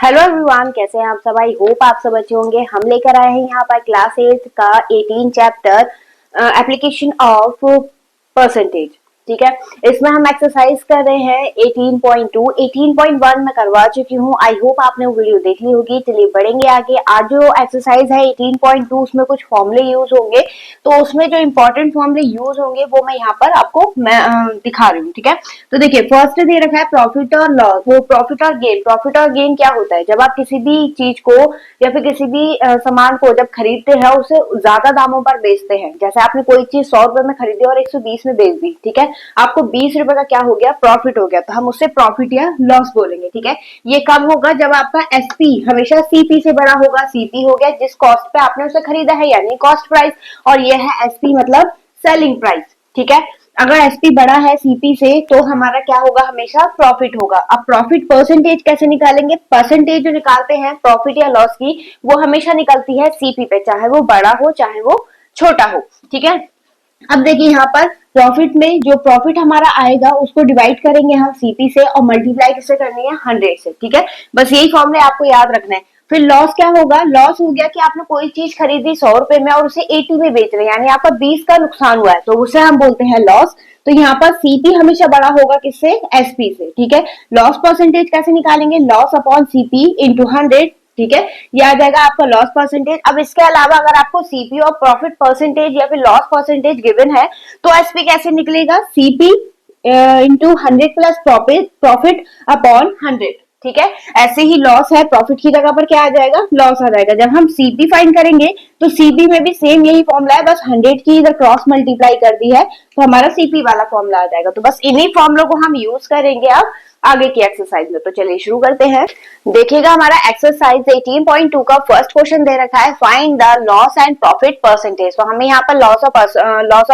Hello everyone, कैसे हैं आप सब। आई होप आप सब अच्छे होंगे। हम लेकर आए हैं यहाँ पर क्लास 8 का 18 चैप्टर एप्लीकेशन ऑफ परसेंटेज। ठीक है, इसमें हम एक्सरसाइज कर रहे हैं 18.2। 18.1 में करवा चुकी हूँ। आई होप आपने वो वीडियो देख ली होगी। चलिए बढ़ेंगे आगे। आज जो एक्सरसाइज है 18.2, उसमें कुछ फॉर्मूले यूज होंगे, तो उसमें जो इंपॉर्टेंट फॉर्मूले यूज होंगे वो मैं यहाँ पर आपको दिखा रही हूँ। ठीक है, तो देखिए फर्स्ट दे रखा है प्रॉफिट और लॉस। वो प्रॉफिट और गेन, प्रॉफिट और गेन क्या होता है, जब आप किसी भी चीज को या फिर किसी भी सामान को जब खरीदते हैं उसे ज्यादा दामों पर बेचते हैं। जैसे आपने कोई चीज 100 रुपए में खरीदी और 120 में बेच दी, ठीक है, आपको 20 रुपए का क्या हो गया, प्रॉफिट हो गया, तो हम उससे प्रॉफिट या लॉस बोलेंगे। ठीक है, ये कब होगा, जब आपका एसपी हमेशा सीपी से बड़ा होगा। सीपी हो गया जिस कॉस्ट पे आपने उसे खरीदा है, यानी कॉस्ट प्राइस, और ये है एसपी मतलब सेलिंग प्राइस। ठीक है, अगर एसपी बड़ा है सीपी से तो हमारा क्या होगा, हमेशा प्रॉफिट होगा। अब प्रॉफिट परसेंटेज कैसे निकालेंगे, परसेंटेज जो निकालते हैं प्रॉफिट या लॉस की, वो हमेशा निकलती है सीपी पे, चाहे वो बड़ा हो चाहे वो छोटा हो। ठीक है, अब देखिए यहाँ पर प्रॉफिट में जो प्रॉफिट हमारा आएगा उसको डिवाइड करेंगे हम सीपी से और मल्टीप्लाई किससे करनी है, 100 से। ठीक है, बस यही फॉर्मूले आपको याद रखना है। फिर लॉस क्या होगा, लॉस हो गया कि आपने कोई चीज खरीदी 100 रुपए में और उसे 80 में बेच रहे हैं, यानी आपका 20 का नुकसान हुआ है, तो उसे हम बोलते हैं लॉस। तो यहाँ पर सीपी हमेशा बड़ा होगा किससे, एसपी से। ठीक है, लॉस परसेंटेज कैसे निकालेंगे, लॉस अपॉन सीपी इंटू 100। ठीक है, ये आ जाएगा आपका लॉस परसेंटेज। अब इसके अलावा अगर आपको सीपी और प्रॉफिट परसेंटेज या फिर लॉस परसेंटेज गिवन है तो एसपी कैसे निकलेगा, CP into 100 plus profit, profit upon 100। ठीक है, ऐसे ही लॉस है, प्रॉफिट की जगह पर क्या आ जाएगा, लॉस आ जाएगा। जब हम सीपी फाइंड करेंगे तो सीपी में भी सेम यही फॉर्मूला है, बस 100 की इधर क्रॉस मल्टीप्लाई कर दी है तो हमारा सीपी वाला फॉर्मूला आ जाएगा। तो बस इन्हीं फॉर्मुलों को हम यूज करेंगे अब आगे की एक्सरसाइज में। तो चलिए शुरू करते हैं। देखिएगा हमारा एक्सरसाइज 18.2 का फर्स्ट क्वेश्चन दे रखा है, find the loss and profit percentage. तो हमें यहाँ पर loss of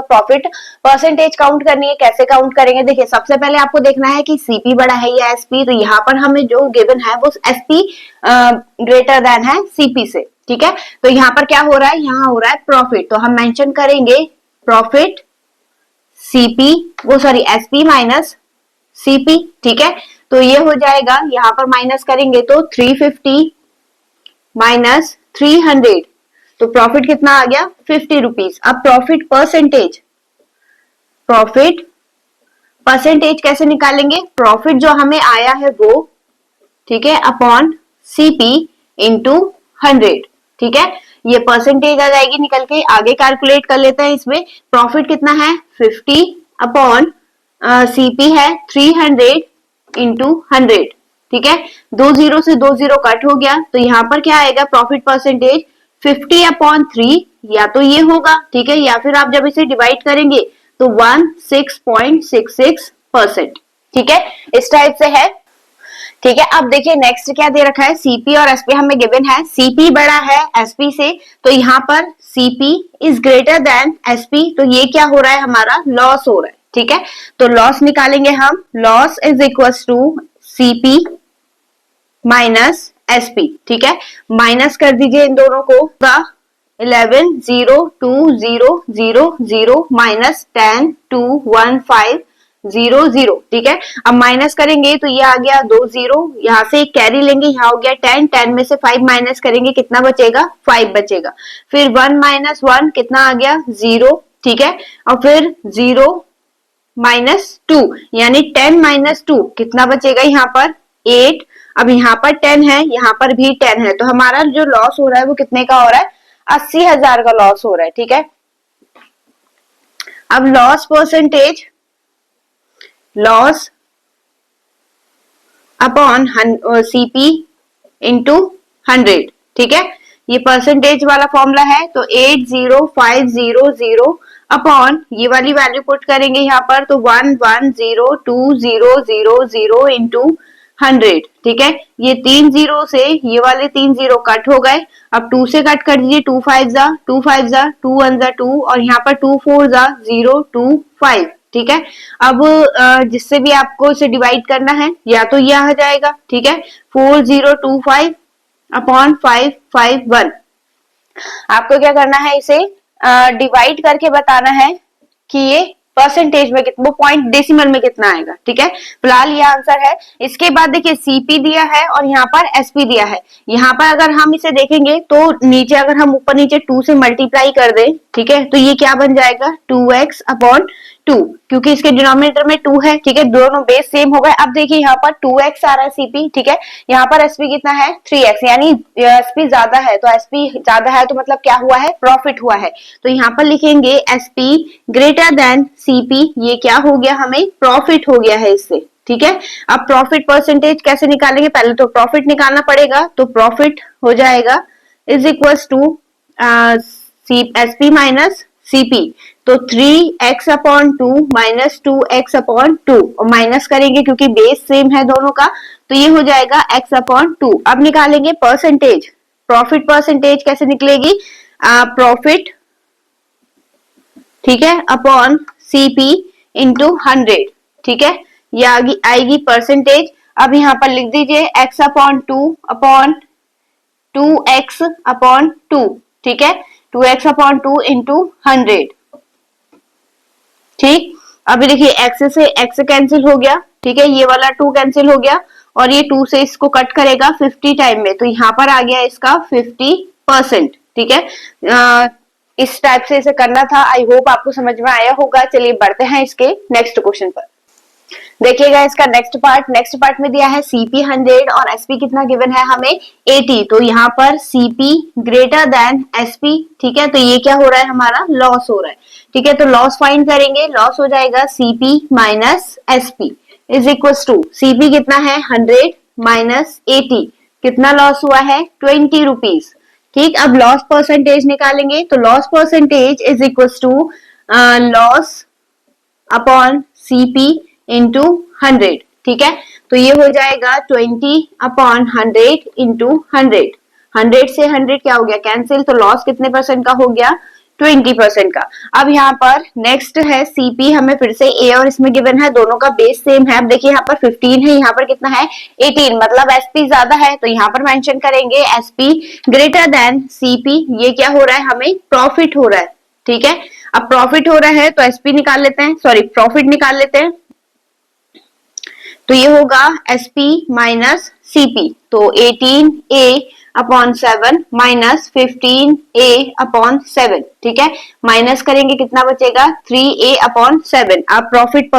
profit percentage count करनी है। कैसे काउंट करेंगे, देखिए सबसे पहले आपको देखना है कि सीपी बड़ा है या एसपी। तो यहाँ पर हमें जो गिवन है वो एसपी ग्रेटर देन है सीपी से। ठीक है, तो यहाँ पर क्या हो रहा है, यहाँ हो रहा है प्रॉफिट, तो हम मेंशन करेंगे प्रॉफिट सीपी, वो सॉरी एसपी माइनस सीपी। ठीक है, तो ये हो जाएगा, यहां पर माइनस करेंगे तो 350 माइनस 300, तो प्रॉफिट कितना आ गया, 50 रुपीज। अब प्रॉफिट परसेंटेज, प्रॉफिट परसेंटेज कैसे निकालेंगे, प्रॉफिट जो हमें आया है वो, ठीक है, अपॉन सीपी इंटू 100। ठीक है, ये परसेंटेज आ जाएगी निकल के। आगे कैलकुलेट कर लेते हैं। इसमें प्रॉफिट कितना है, 50 अपॉन सीपी है 300 इंटू 100। ठीक है, 2 जीरो से 2 जीरो कट हो गया, तो यहाँ पर क्या आएगा, प्रॉफिट परसेंटेज 50 अपॉन 3, या तो ये होगा, ठीक है, या फिर आप जब इसे डिवाइड करेंगे तो 16.66%। ठीक है, इस टाइप से है। ठीक है, अब देखिए नेक्स्ट क्या दे रखा है, सीपी और एसपी हमें गिवन है। सीपी बड़ा है एसपी से, तो यहाँ पर CP is greater than SP, तो ये क्या हो रहा है, हमारा लॉस हो रहा है। ठीक है, तो लॉस निकालेंगे हम, loss is equal to CP minus SP. ठीक है, माइनस कर दीजिए इन दोनों को, 11 0 2 0 0 0 माइनस 10 2 1 5 0 0। ठीक है, अब माइनस करेंगे तो ये आ गया 2 0, यहाँ से एक कैरी लेंगे, यहाँ हो गया 10, 10 में से 5 माइनस करेंगे, कितना बचेगा, 5 बचेगा। फिर 1 माइनस 1 कितना आ गया, 0। ठीक है, और फिर 0 माइनस 2, यानी 10 माइनस 2 कितना बचेगा, यहाँ पर 8। अब यहाँ पर 10 है, यहाँ पर भी 10 है, तो हमारा जो लॉस हो रहा है वो कितने का हो रहा है, 80,000 का लॉस हो रहा है। ठीक है, अब loss percentage, loss upon CP into 100। ठीक है, ये परसेंटेज वाला फॉर्मूला है, तो 80500 अपॉन ये वाली वैल्यू पुट करेंगे यहाँ पर, तो 110200 इंटू 100। ठीक है, ये 3 जीरो से ये वाले 3 जीरो कट हो गए। अब 2 से कट कर दीजिए, 2 5 जा 2 5 जा 2 1 जा 2, और यहाँ पर 2 4 जा 0 2 5। ठीक है, अब जिससे भी आपको इसे डिवाइड करना है, या तो यह आ जाएगा, ठीक है, 4025 अपॉन 551। आपको क्या करना है, इसे डिवाइड करके बताना है कि ये परसेंटेज में कितना, वो पॉइंट डेसिमल में कितना आएगा, ठीक है। फिलहाल ये आंसर है। इसके बाद देखिए सीपी दिया है और यहाँ पर एसपी दिया है। यहाँ पर अगर हम इसे देखेंगे तो नीचे अगर हम ऊपर नीचे 2 से मल्टीप्लाई कर दें, ठीक है, तो ये क्या बन जाएगा 2x अपॉन 2, क्योंकि इसके डिनोमिनेटर में 2 है, ठीक है, दोनों बेस सेम हो गए। अब देखिए यहाँ पर 2x आ रहा है सीपी, ठीक है, यहाँ पर एसपी कितना है 3x, यानी एसपी ज्यादा है, तो एसपी ज्यादा है तो मतलब क्या हुआ है, प्रॉफिट हुआ है। तो यहाँ पर लिखेंगे एसपी ग्रेटर देन सीपी, ये क्या हो गया, हमें प्रॉफिट हो गया है इससे, ठीक है। अब प्रॉफिट परसेंटेज कैसे निकालेंगे, पहले तो प्रॉफिट निकालना पड़ेगा, तो प्रॉफिट हो जाएगा is equal to SP minus CP, तो 3x upon 2 minus 2x upon 2, और माइनस करेंगे क्योंकि बेस सेम है दोनों का, तो ये हो जाएगा x अपॉन 2। अब निकालेंगे परसेंटेज, प्रॉफिट परसेंटेज कैसे निकलेगी, प्रॉफिट, ठीक है, अपॉन सीपी इंटू 100, ठीक है, ये आएगी परसेंटेज। अब यहाँ पर लिख दीजिए x upon 2 upon 2x upon 2, ठीक है, 2x अपॉन 2 इंटू 100, ठीक। अभी देखिए x से x कैंसिल हो गया, ठीक है, ये वाला 2 कैंसिल हो गया और ये 2 से इसको कट करेगा 50 टाइम में, तो यहाँ पर आ गया इसका 50%, ठीक है। इस टाइप से इसे करना था। आई होप आपको समझ में आया होगा। चलिए बढ़ते हैं इसके नेक्स्ट क्वेश्चन पर। देखिएगा इसका नेक्स्ट पार्ट में दिया है सीपी 100 और एसपी कितना गिवन है हमें 80, तो यहाँ पर सीपी ग्रेटर देन एसपी, ठीक है, तो ये क्या हो रहा है, हमारा लॉस हो रहा है, ठीक है, तो लॉस फाइंड करेंगे, लॉस हो जाएगा CP minus SP is equal to, CP कितना है 100 माइनस 80, कितना लॉस हुआ है 20 रुपीज, ठीक। अब लॉस परसेंटेज निकालेंगे, तो loss percentage is equal to loss upon CP into 100, ठीक है, तो ये हो जाएगा 20 अपॉन 100 इंटू 100, 100 से 100 क्या हो गया कैंसिल, तो लॉस कितने परसेंट का हो गया 20% का। अब यहाँ पर नेक्स्ट है सीपी, हमें फिर से ए और इसमें गिवन है, दोनों का बेस सेम है। अब देखिए यहाँ पर 15 है, यहाँ पर कितना है 18, मतलब एसपी ज्यादा है, तो यहाँ पर मेंशन करेंगे एसपी ग्रेटर देन सीपी, ये क्या हो रहा है, हमें प्रॉफिट हो रहा है, ठीक है। अब प्रॉफिट हो रहा है तो एसपी निकाल लेते हैं, सॉरी प्रॉफिट निकाल लेते हैं, तो ये होगा एसपी माइनस सीपी, तो 18a upon 7 minus 15a upon 7, ठीक है, माइनस करेंगे कितना बचेगा 3a अपॉन 7। अब प्रॉफिट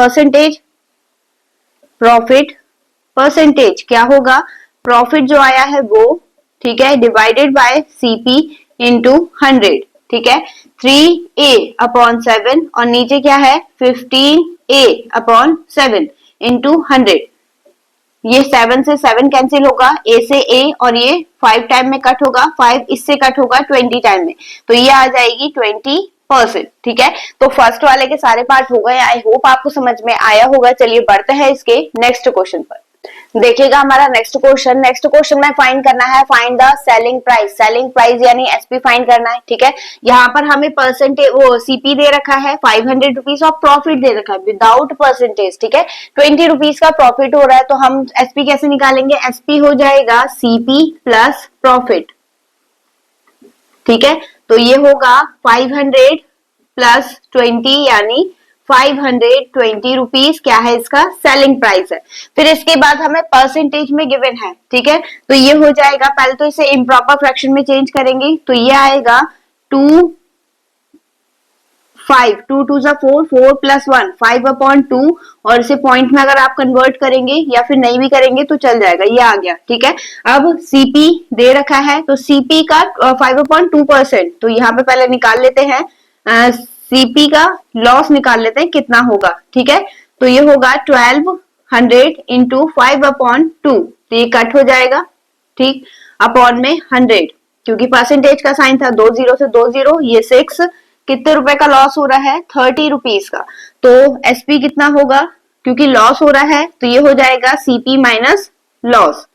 परसेंटेज क्या होगा, प्रॉफिट जो आया है वो, ठीक है, डिवाइडेड बाय सीपी इंटू 100, ठीक है, 3a अपॉन 7 और नीचे क्या है 15a अपॉन 7 इंटू 100, ये 7 से 7 कैंसिल होगा, a से a और ये 5 टाइम में कट होगा, 5 इससे कट होगा 20 टाइम में, तो ये आ जाएगी 20%, ठीक है। तो फर्स्ट वाले के सारे पार्ट हो गए, आई होप आपको समझ में आया होगा। चलिए बढ़ते हैं इसके नेक्स्ट क्वेश्चन पर। देखिएगा हमारा नेक्स्ट क्वेश्चन में फाइंड करना है, फाइंड द सेलिंग प्राइस यानी एसपी फाइंड करना है, ठीक है। यहाँ पर हमें परसेंटेज वो सीपी दे रखा है 500 रुपीज और प्रॉफिट दे रखा है विदाउट परसेंटेज, ठीक है, 20 रुपीज का प्रॉफिट हो रहा है, तो हम एसपी कैसे निकालेंगे, एसपी हो जाएगा सीपी प्लस प्रॉफिट, ठीक है, तो ये होगा 500 प्लस 20 यानी 520 रुपीज क्या है इसका सेलिंग प्राइस है। फिर इसके बाद हमें परसेंटेज में गिवन है, ठीक है, तो ये हो जाएगा, पहले तो इसे इम्प्रॉपर फ्रैक्शन में चेंज करेंगे, तो ये आएगा 2 2 2 4 4 प्लस 1 5 अपॉन 2, और इसे पॉइंट में अगर आप कन्वर्ट करेंगे या फिर नहीं भी करेंगे तो चल जाएगा, ये आ गया, ठीक है। अब सीपी दे रखा है, तो सीपी का 5/2%, तो यहाँ पे पहले निकाल लेते हैं, सीपी का लॉस निकाल लेते हैं कितना होगा, ठीक है, तो ये होगा 1200 इंटू 5/2, तो ये कट हो जाएगा, ठीक, अपॉन में 100, क्योंकि परसेंटेज का साइन था 2 0 से 2 0, ये 6, कितने रुपए का लॉस हो रहा है 30 रुपीज का, तो एसपी कितना होगा, क्योंकि लॉस हो रहा है तो ये हो जाएगा सीपी माइनस लॉस,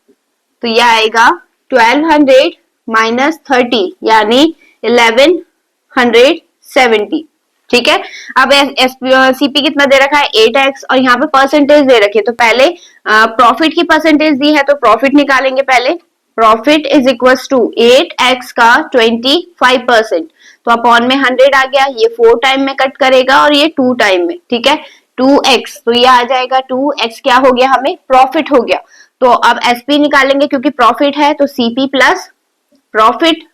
तो ये आएगा 1200 माइनस 30 यानी 1170, ठीक है। अब सीपी कितना दे रखा है 8x और यहाँ पे परसेंटेज दे रखी है, तो पहले प्रॉफिट की परसेंटेज दी है तो प्रॉफिट निकालेंगे, पहले profit is equal to 8x का 25%, तो अपॉन में 100 आ गया, ये 4 टाइम में कट करेगा और ये 2 टाइम में, ठीक है 2x, तो ये आ जाएगा 2x, क्या हो गया हमें प्रॉफिट हो गया। तो अब एसपी निकालेंगे क्योंकि प्रॉफिट है, तो सीपी प्लस प्रॉफिट,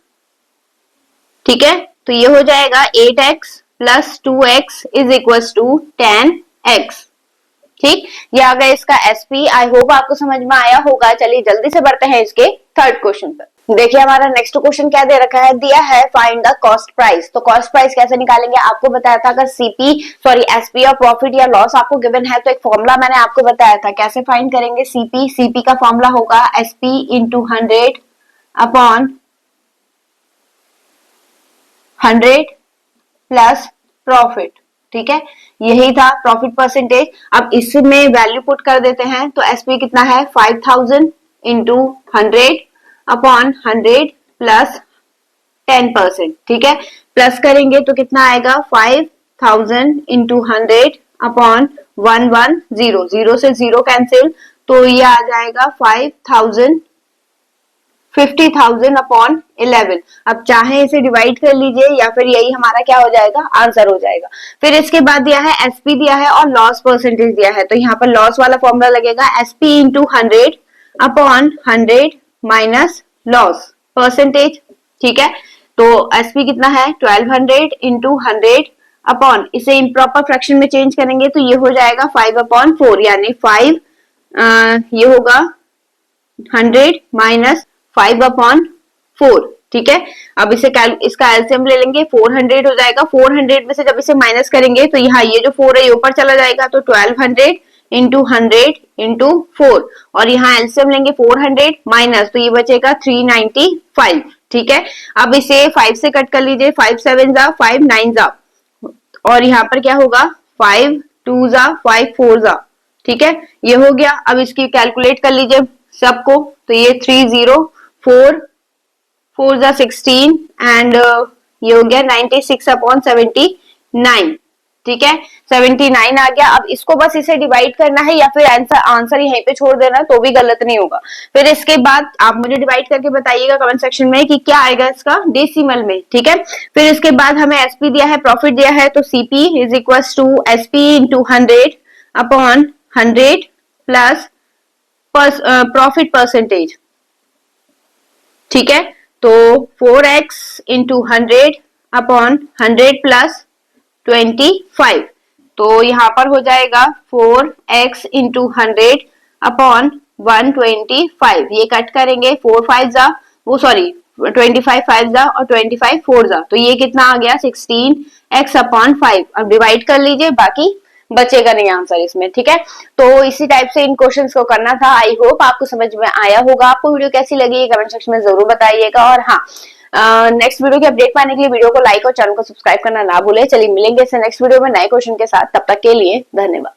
ठीक है, तो ये हो जाएगा 8x plus 2x is equal to 10x, ठीक, ये आ गया इसका एसपी। आई होप आपको समझ में आया होगा। चलिए जल्दी से बढ़ते हैं इसके थर्ड क्वेश्चन पर। देखिए हमारा नेक्स्ट क्वेश्चन क्या दे रखा है, दिया है फाइंड द कॉस्ट प्राइस। तो कॉस्ट प्राइस कैसे निकालेंगे, आपको बताया था अगर एसपी और प्रॉफिट या लॉस आपको गिवन है तो एक फॉर्मूला मैंने आपको बताया था, कैसे फाइंड करेंगे सीपी का फॉर्मूला होगा SP into 100 upon 100 plus profit, ठीक है, यही था प्रॉफिट परसेंटेज। अब इसमें वैल्यू पुट कर देते हैं, तो एसपी कितना है 5000 इंटू 100 अपॉन 100 प्लस 10%, ठीक है, प्लस करेंगे तो कितना आएगा 5000 इंटू 100 अपॉन 110, 0 से 0 कैंसिल, तो ये आ जाएगा 50,000 अपॉन 11। अब चाहे इसे डिवाइड कर लीजिए या फिर यही हमारा क्या हो जाएगा आंसर हो जाएगा। फिर इसके बाद दिया है एसपी दिया है और लॉस परसेंटेज दिया है, तो यहाँ पर लॉस वाला फॉर्मूला लगेगा SP into 100 upon 100 minus loss percentage, ठीक है, तो एसपी कितना है 1200 इंटू 100 अपॉन, इसे इम्प्रॉपर फ्रैक्शन में चेंज करेंगे तो ये हो जाएगा 5/4, यानी 5 ये होगा 100 माइनस 5/4, ठीक है। अब इसका एलसीएम ले लेंगे, 400 हो जाएगा, 400 में से जब इसे माइनस करेंगे तो यहाँ ये जो 4 है ये ऊपर चला जाएगा, तो 1200 इंटू 100 इंटू 4, और यहाँ एलसीएम लेंगे 400 माइनस, तो ये बचेगा 395, ठीक है। अब इसे 5 से कट कर लीजिए, 5 7 जा 5 9 जा, और यहाँ पर क्या होगा 5 2 जा 5 4 जा, ठीक है, ये हो गया। अब इसकी कैलकुलेट कर लीजिए सबको, तो ये 304 4 जा 16 एंड ये हो गया 96/79, ठीक है, 79 आ गया। अब इसको बस इसे डिवाइड करना है या फिर आंसर यहीं पे छोड़ देना तो भी गलत नहीं होगा। फिर इसके बाद आप मुझे डिवाइड करके बताइएगा कमेंट सेक्शन में कि क्या आएगा इसका डेसिमल में, ठीक है। फिर इसके बाद हमें एसपी दिया है, प्रॉफिट दिया है, तो CP is equal to SP into 100 upon 100 plus profit percentage, ठीक है, तो 4x इंटू 100 अपॉन 100 प्लस 25, तो यहाँ पर हो जाएगा 4x इंटू 100 अपॉन 125, ये कट करेंगे 4 5 जा, वो सॉरी 25 5 जा और 25 4 जा, तो ये कितना आ गया 16x अपॉन 5। अब डिवाइड कर लीजिए, बाकी बचेगा नहीं आंसर इसमें, ठीक है। तो इसी टाइप से इन क्वेश्चंस को करना था। आई होप आपको समझ में आया होगा। आपको वीडियो कैसी लगी कमेंट सेक्शन में जरूर बताइएगा, और हाँ नेक्स्ट वीडियो की अपडेट पाने के लिए वीडियो को लाइक और चैनल को सब्सक्राइब करना ना भूले। चलिए मिलेंगे नेक्स्ट वीडियो में नए क्वेश्चन के साथ, तब तक के लिए धन्यवाद।